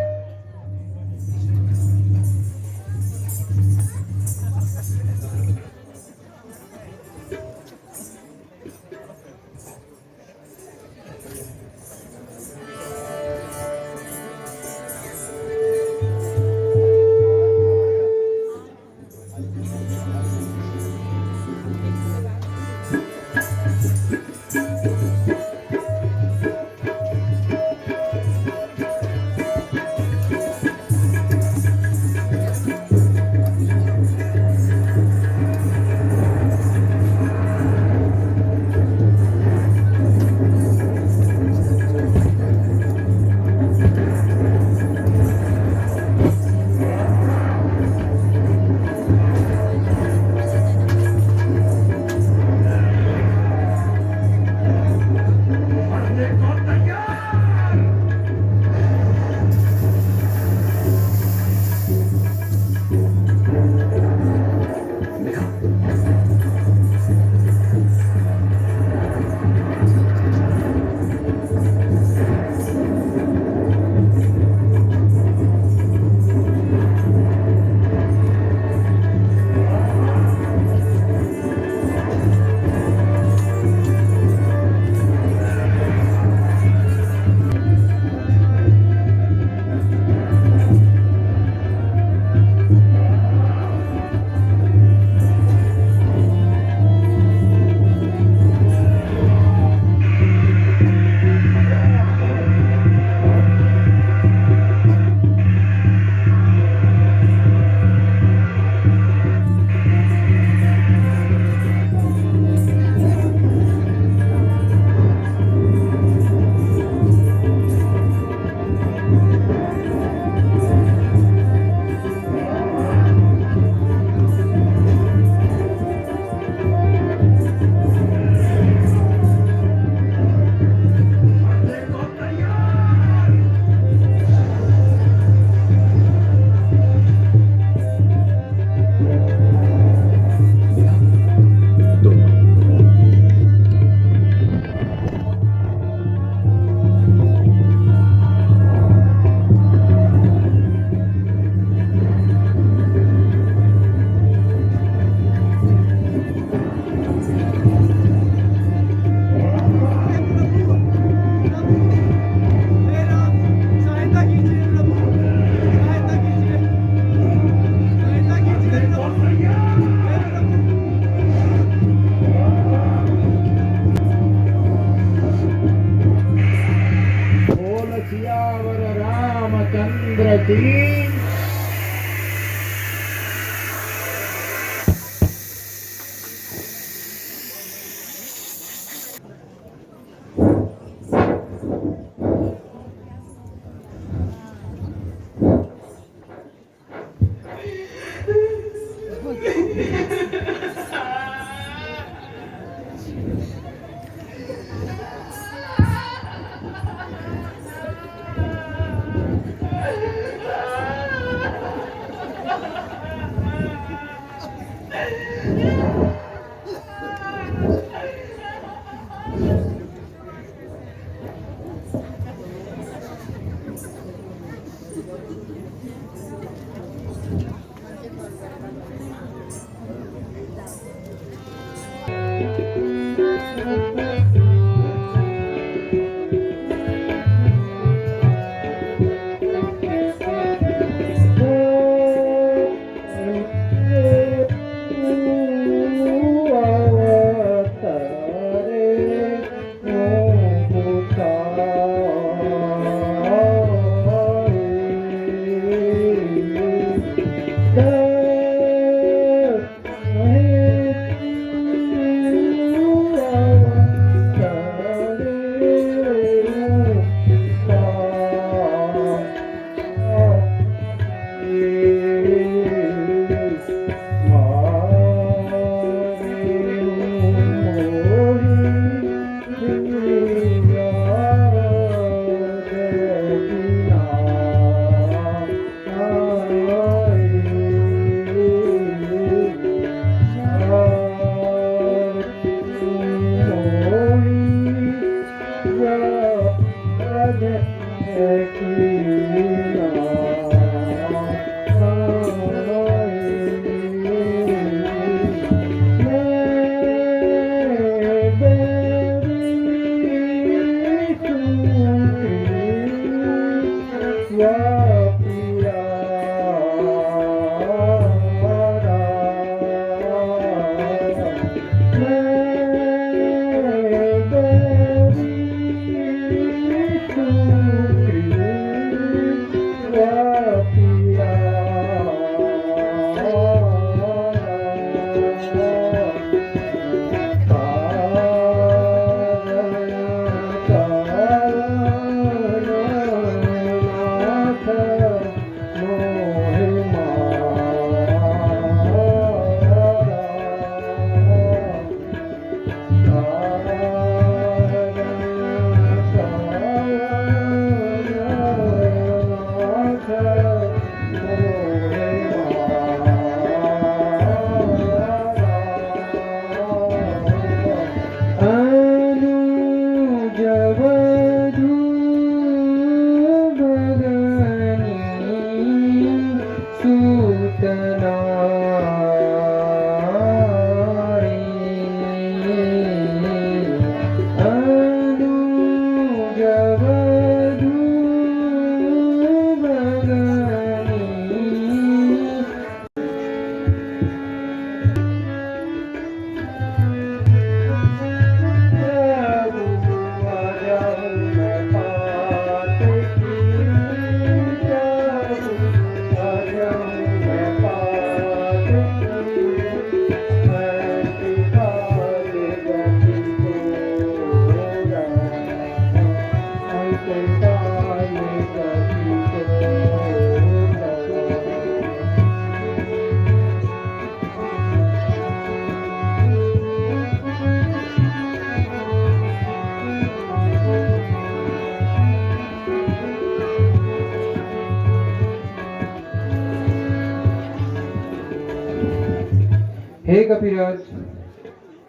हे कपिराज,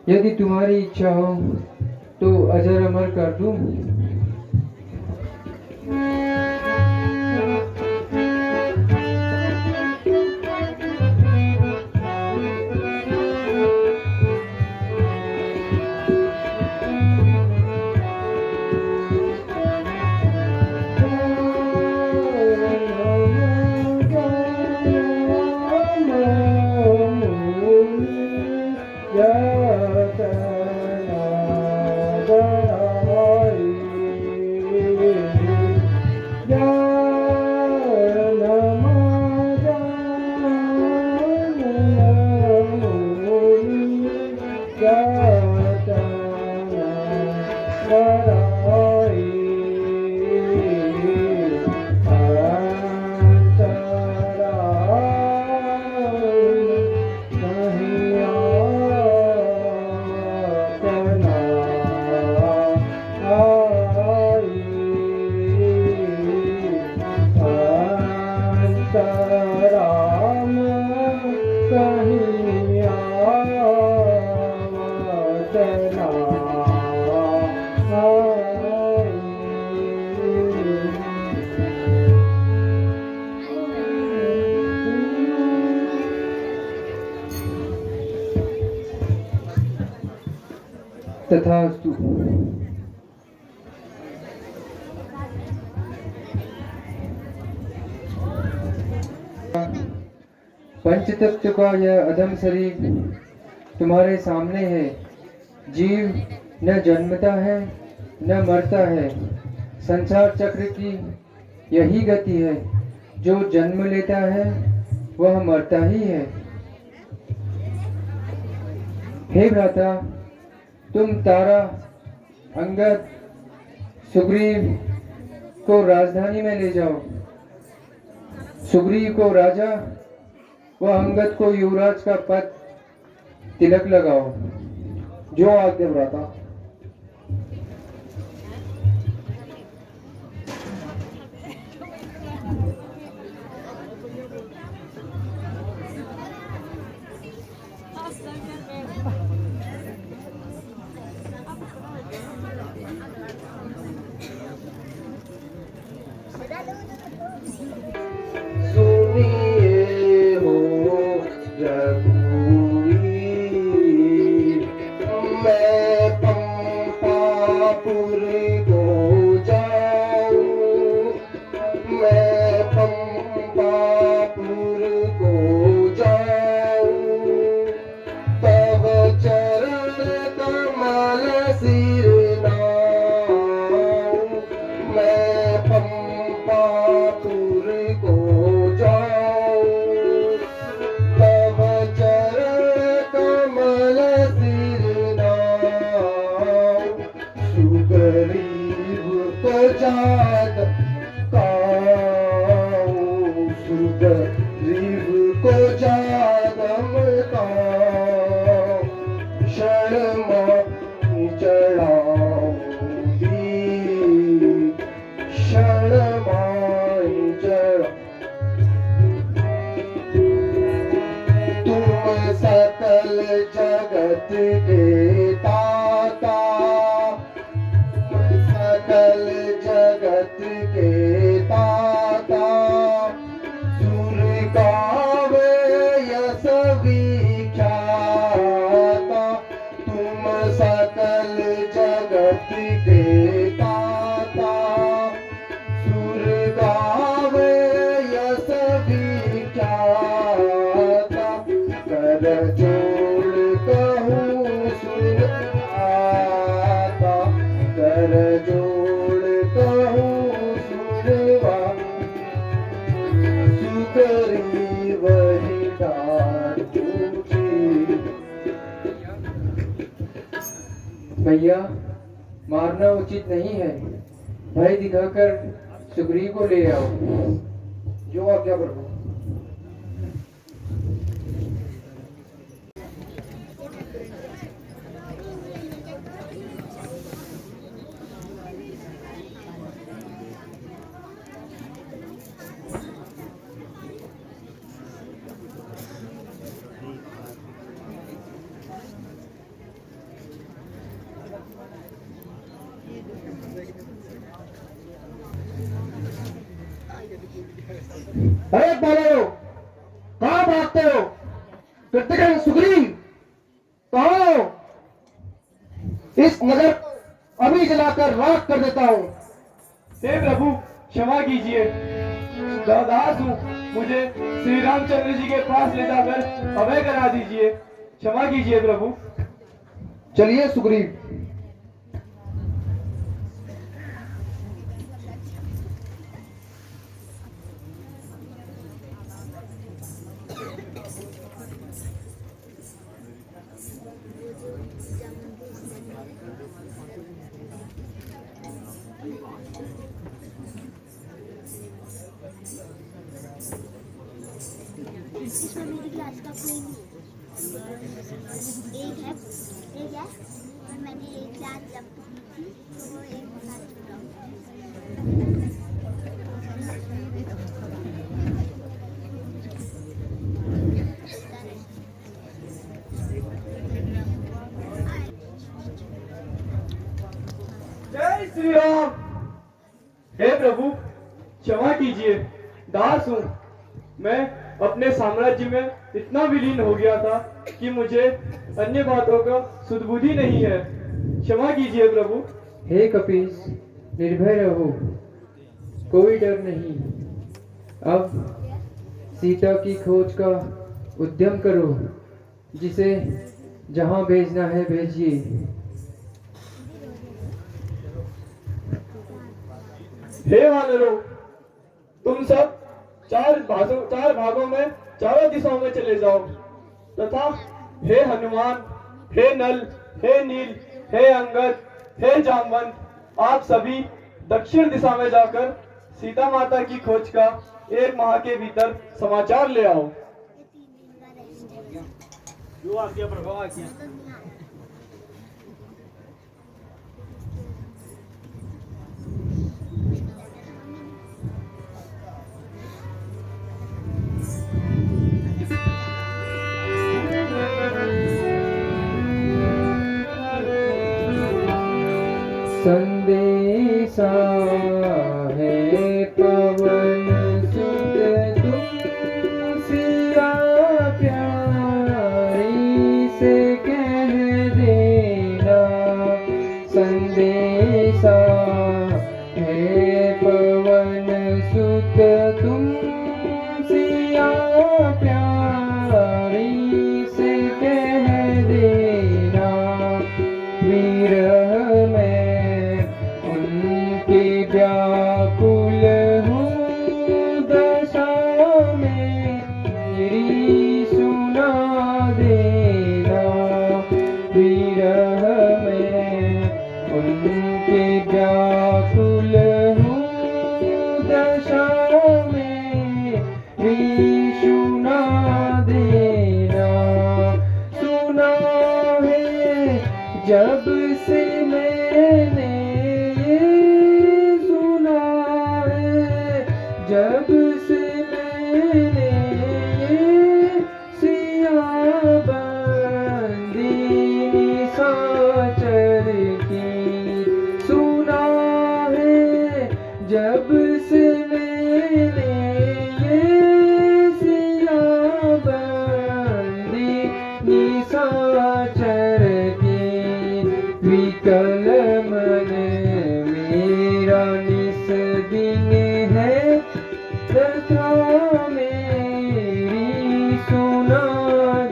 यदि तुम्हारी इच्छा हो तो अजर अमर कर दूं। तथास्तु। पंचतत्व का यह अधम शरीर तुम्हारे सामने है। जीव न जन्मता है न मरता है। संसार चक्र की यही गति है। जो जन्म लेता है वह मरता ही है। हे भ्राता, तुम तारा, अंगद, सुग्रीव को राजधानी में ले जाओ। सुग्रीव को राजा व अंगद को युवराज का पद तिलक लगाओ। जो आज्ञा भ्राता। सुनिए हो रघुवीर, मैं पंपापुर को जाऊं, मैं पंपापुर को जाऊं, तब चरण कमल सिर नाऊं, मैं पंपापुर को जाऊं, तब चरण कमल सिर नाऊं, सुग्रीव को जात काऊं, सुग्रीव को जादम काऊं, क्षण माही चढ़ाऊं दी, क्षण माही चढ़ाऊं। तुम सकल जगत के दाता, सकल जगत के दाता, सुर गावे यश विख्याता, तुम सकल जगत के दाता, सुर गावे यश विख्याता, कर जोड़ कहूँ सुन आता, कर जोड़ कहूँ सुनवा, सुग्रीव ही डांटू जी। भैया, मारना उचित नहीं है। भय दिखाकर सुग्रीव को ले आओ। जो आज्ञा प्रभु। अरे बालो, कहाँ भागते हो? कृतघ्न सुग्रीव, कहाँ हो? इस नगर को अभी जलाकर राख कर देता हूँ। हे प्रभु, क्षमा कीजिए। दास हूँ, मुझे श्री रामचंद्र जी के पास ले जाकर अभय करा दीजिए। क्षमा कीजिए प्रभु। चलिए सुग्रीव। इसमें मेरी क्लास का कोई नहीं एक है और मैंने एक क्लास जब की थी तो वो एक साथ जुड़ा जय श्री राम। हे प्रभु, क्षमा कीजिए। दास हूँ, मैं अपने साम्राज्य में इतना विलीन हो गया था कि मुझे अन्य बातों का सुध बुद्धि नहीं है। क्षमा कीजिए प्रभु। हे कपीस, निर्भय रहो, कोई डर नहीं। अब सीता की खोज का उद्यम करो, जिसे जहां भेजना है भेजिए। हे वानरों, तुम सब चार भागों में चारों दिशाओं में चले जाओ, तथा हे हनुमान, हे नल, हे नील, हे अंगद, हे जामवंत, आप सभी दक्षिण दिशा में जाकर सीता माता की खोज का 1 माह के भीतर समाचार ले आओ। जो आज्ञा प्रभु, आज्ञा। संदेशा है पवन सुत तुम सिया प्यारी से कह देना। संदेशा है पवन सुत तुम सिया प्यारी से कह देना। विरह में उनके व्याकुल हूँ, दशा में मेरी सुना देना। विरह में उनके व्याकुल हूँ, दशा में मेरी सुना देना। सुना है जब से मैंने ये सुना है, जब से मैंने ये सिया बंदी निशाचर की। सुना है जब से मैंने ये सिया बंदी निशाचर की। विकल मन मेरा निस दिन है, तथा मेरी सुना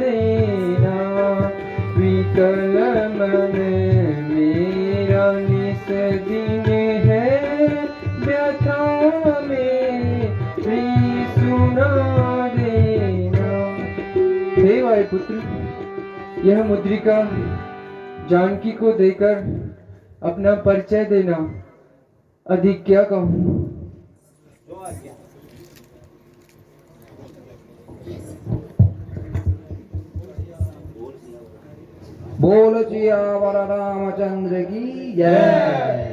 देना। विकल मन मेरा निस दिन है, व्यथा मेरी सुना देना। हे वायुपुत्र, यह मुद्रिका जानकी को देकर अपना परिचय देना, अधिक क्या कहूँ। बोल सियावर रामचंद्र की जय।